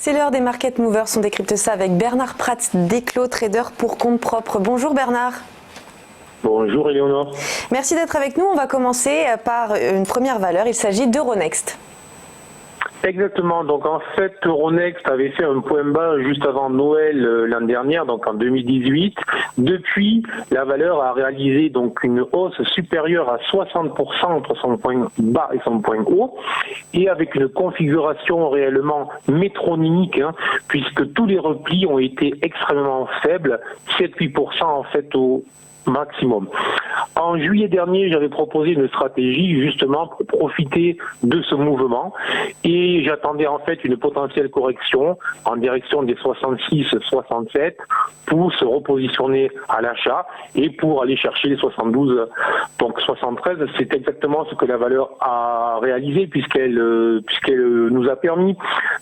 C'est l'heure des Market Movers, on décrypte ça avec Bernard Prats d'Eclos, trader pour compte propre. Bonjour Bernard. Bonjour Éléonore. Merci d'être avec nous. On va commencer par une première valeur, il s'agit d'Euronext. Exactement, donc en fait Euronext avait fait un point bas juste avant Noël l'an dernier, donc en 2018. Depuis, la valeur a réalisé donc une hausse supérieure à 60% entre son point bas et son point haut, et avec une configuration réellement métronymique, puisque tous les replis ont été extrêmement faibles, 7-8% en fait au maximum. En juillet dernier, j'avais proposé une stratégie justement pour profiter de ce mouvement et j'attendais en fait une potentielle correction en direction des 66-67 pour se repositionner à l'achat et pour aller chercher les 72, donc 73. C'est exactement ce que la valeur a réalisé puisqu'elle nous a permis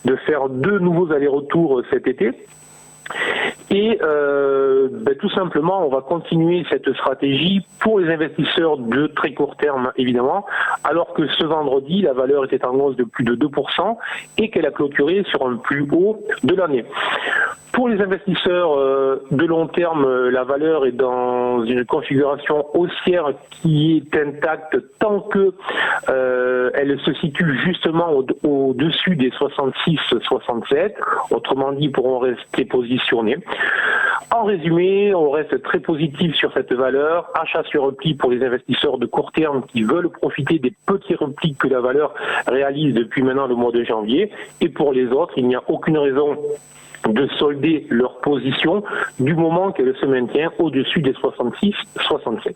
de faire 2 nouveaux allers-retours cet été. Et tout simplement, on va continuer cette stratégie pour les investisseurs de très court terme, évidemment, alors que ce vendredi, la valeur était en hausse de plus de 2% et qu'elle a clôturé sur un plus haut de l'année. Pour les investisseurs de long terme, la valeur est dans une configuration haussière qui est intacte tant que elle se situe justement au-dessus des 66-67. Autrement dit, pourront rester positionnés. En résumé, on reste très positif sur cette valeur. Achat sur repli pour les investisseurs de court terme qui veulent profiter des petits replis que la valeur réalise depuis maintenant le mois de janvier. Et pour les autres, il n'y a aucune raison de solder leur position du moment qu'elle se maintient au-dessus des 66-67.